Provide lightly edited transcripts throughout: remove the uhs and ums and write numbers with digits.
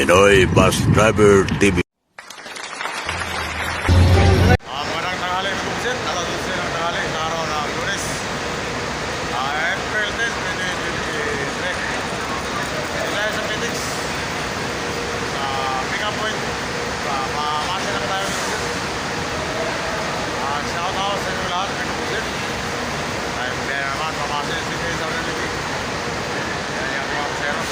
Pinoy Bus Driver TV. Magandang tanghali mga kumisit, alas 12 ng tanghali sa araw ng Lunes, April 10, 2023. Dito sa Phoenix, sa pick-up point, mamasa lang tayo mga kumisit. Shout out sa inyo lahat mga kumisit. Tayo kaya naman, mamasa yung sige sa unality. Yan yung mga pasero.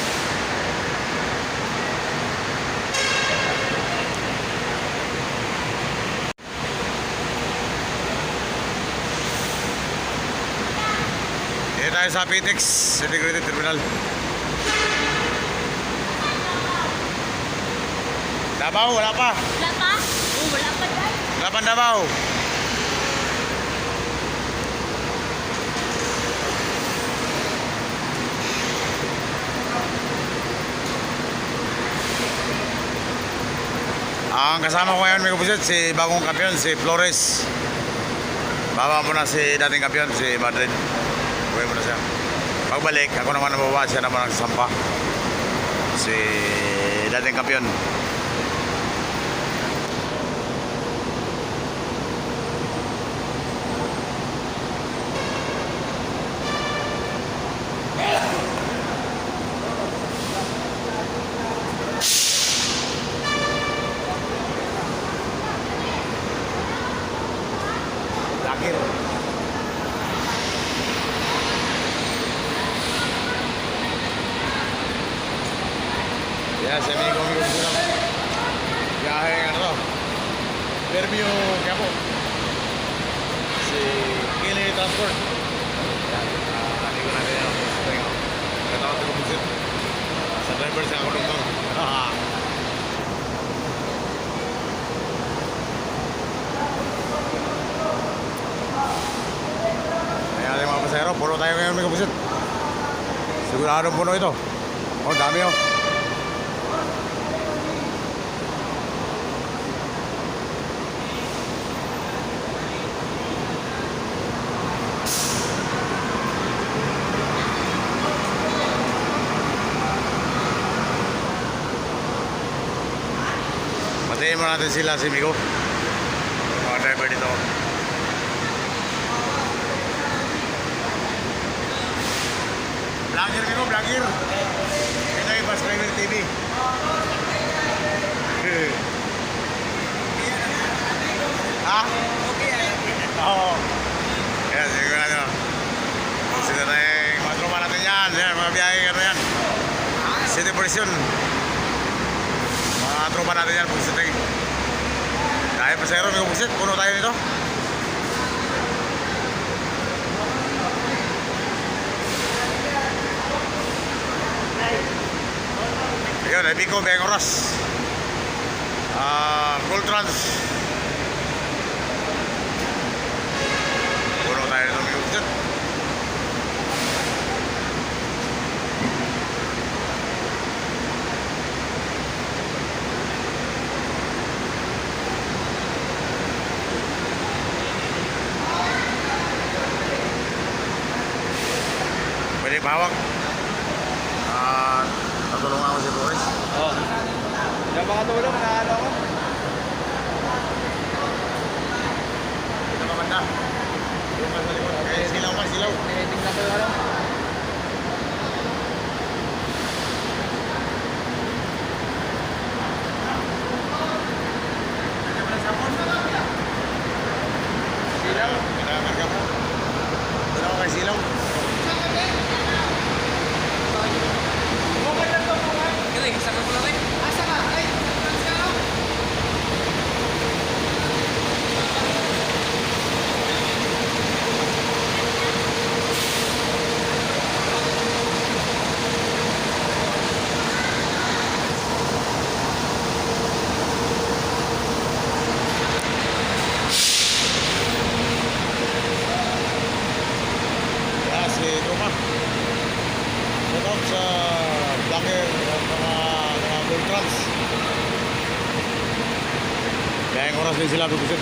Dito tayo sa Pitex Integrated Terminal. Davao, wala pa. Wala pa? Oo, wala pa dyan. Wala pa Davao. Ang kasama ko ngayon, may kapusit, si bagong kampiyon, si Flores. Baba mo na si dating kampiyon, si Madrid. Uwi mo na siya. Pagbalik, ako naman nababa, siya naman nagsasampa. Si dating kampiyon. Lakir. Ya, si amigo ko sila. Biyahe ng ano to. Fairview, Quiapo. Si Kili Transport. Yan. Amigo natin yan. Katawag ko busit. Sa driver siya ako nito. Ayan yung mga pasahero. Puno tayo ngayon may kabusit. Siguradong puno ito. Oh, dami oh. Patayin mo natin sila si Migo, mga driver dito. Vlogger Migo, vlogger. Pinoy Bus Driver TV. Ha? Oo. Ayan, sige na nyo. Sino na yung mga tropa natin yan. Yan, mga biyahe ka na yan. City version. Mga tropa natin yan, bukisit lagi. Dahil pasero, may bukisit, puno tayo nito. Ayun, Ebico, Bengoras. Goldtrans. Puno tayo nito, may bukisit. Pwede bawang. Tatulungan ako si Flores. Oo. Yung mga tulong, naano ako. Ito ka banda. Yung sa likod. Kaya silaw ka, silaw. Tiniting na ko yung ano. Silaw. Kailangan ka mo. Doon ako kay silaw. Kaya, saka ko lang eh. Asa ka? Ay, Kaya si Tuma. Shout out sa vlogger at mga gold trans. Kaya yung oras din sila bukisit.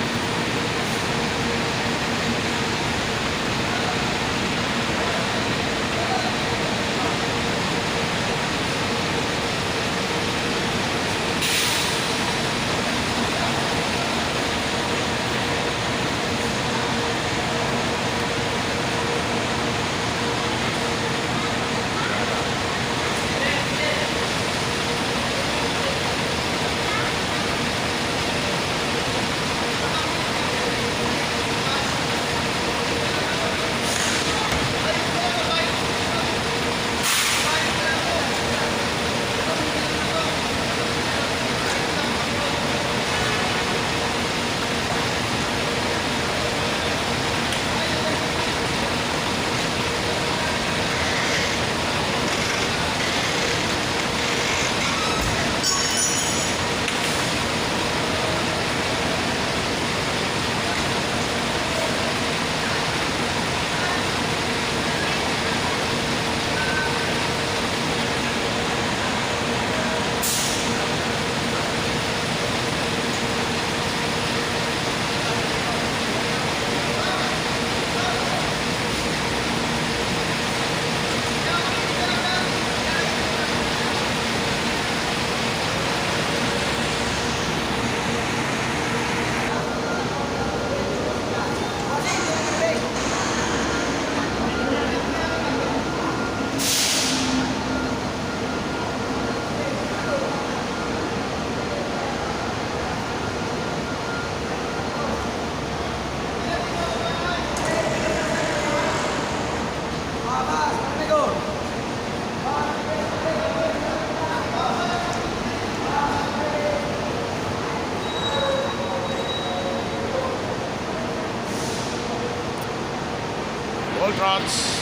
Roll trots.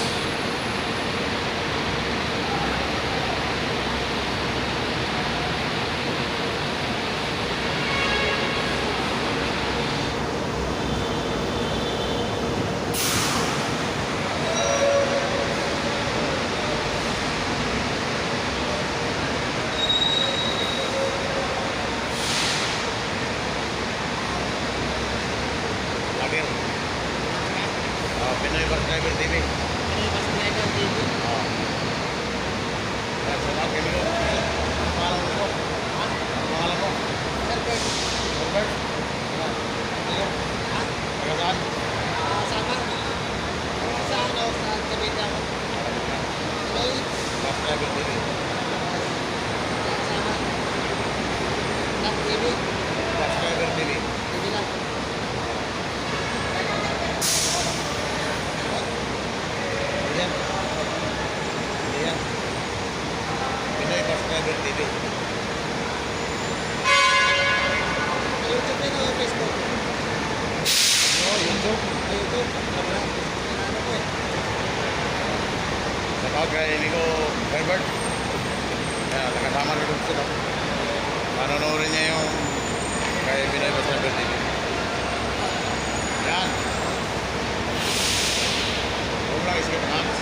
Lagir. Pinoy Bus Driver TV. Yan, salamat kay Milo. Ang pangalan mo? Ang pangalan mo? Herbert. Herbert? Taga saan? Bus Driver TV. Bus Driver TV. Yan. Yan. Pinoy Bus Driver TV. YouTube. Sa tawag kay Nico Herbert. Yan, nakasama rin ko sila. Manonorin niya yung kay Pinoy Bus Driver TV. Yan. Huwag lang iskip ang hands.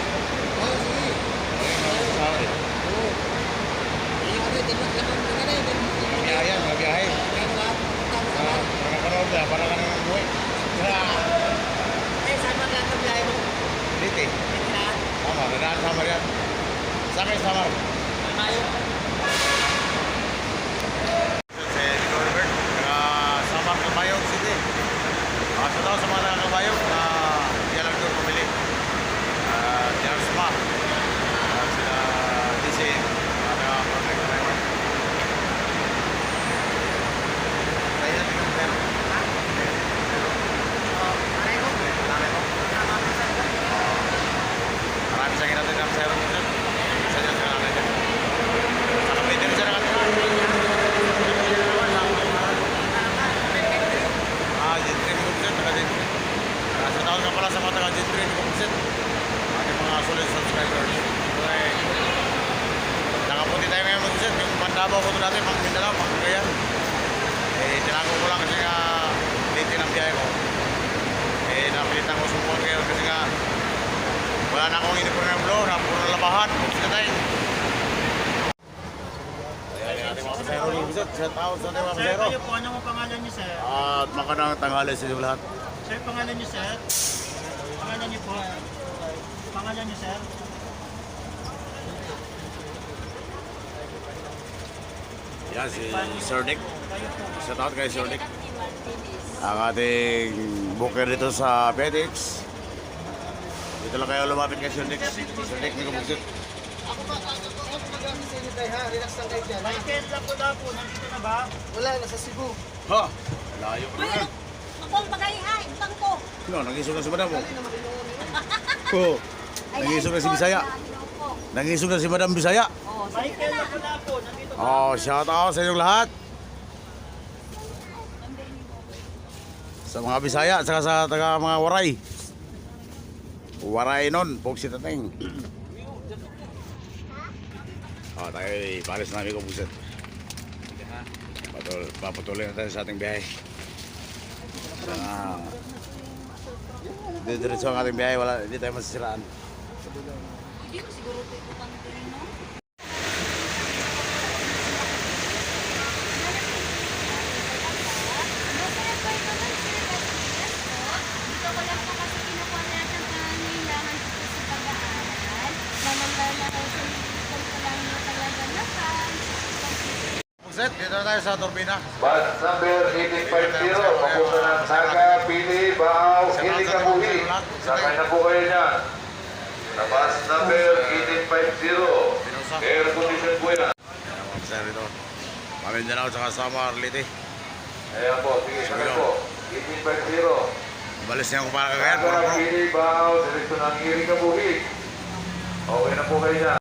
Mabiyahe, mabiyahe. Nakapanood na, para ka nang buhay. Dito. Sama, nadaan Samar yan. Saan kayo Samar? Si Nico Herbert, Samar Kabayog City. Sa daw sa mga taga-Kabayog na diyan lang doon pumili. Diyan suma. Sila DC, mga taga-project driver. Tayo natin yung pero. Marami sa ginatid ang zero dito. Isa dyan sa kanila dyan. Sa kapitid dyan ang kanila. Gentry mo kumpisit, taga-Gentry. Sa taon ka pala sa mga taga-Gentry mo kumpisit. Ating mga solid subscribers. Nakapunti tayo ngayon kumpisit. Yung Pandabaw ko ito dati, pang Mindanao, pang Cagayan. Tinago ko lang kasi nga late ng biyahe ko. Napilitan ko support kayo kasi nga wala na akong inipon ng blow, na puro labahan. Kumpisit tayo. Ayan, ating mga pasero yung kumpisit. Shout out sa ating mga Sir, pasero. kayo po, ano mo pangalan niyo, sir? At makandang tanghali sa inyo lahat. Sir, pangalan niyo, sir? Pangalan niyo po. Pangalan niyo, sir? Yan si Sir Nick. Kayo po. Shout out kay Sir Nick. Ang ating booker dito sa FedEx. Dito lang kayo lumapit kay Sir Nick. Sir Nick, may kumuksit. Michael Lapu-Lapu, nandito na ba? Ha? Layo ko na. Ako ang pagalihay, utang ko. No, nag-isog na si Madam mo. Oo. Nag-isog na si Bisaya. Nag-isog na si Madam Bisaya. Michael Lapu-Lapu, nandito ba? Oh, shout out sa inyong lahat. Sa mga Bisaya, saka sa taga mga Waray. Waray nun, Pugsit Tateng. Oh, tayo ipalis namin kung Pugsit. Papatuloy na tayo sa ating biyahe. Sana diretso ang ating biyahe, hindi tayo masisiraan. Hindi ko siguro ito utang ko rin, no? Dito ko lang po kasi kinukuha natin ang kailangan dito sa pag-aaral. Nalalalahosan ko lang na talaga naman. Pugsit, dito na tayo sa Turbina. Bus number 1850, papunta ng Naga, Pili, Baaw, Hili, Kabuhi. Sakay na po kayo niyan. Sa bus number 1850, air condition po yan. Mga pasero dito. Mamindanao sa Samar, Liti. Ayan po, sige, sakay po. 1850. Balis niya ako para kagayan. Naga, Pili, Baaw, direksyon ng Hili, Kabuhi. Okay na po kayo niyan.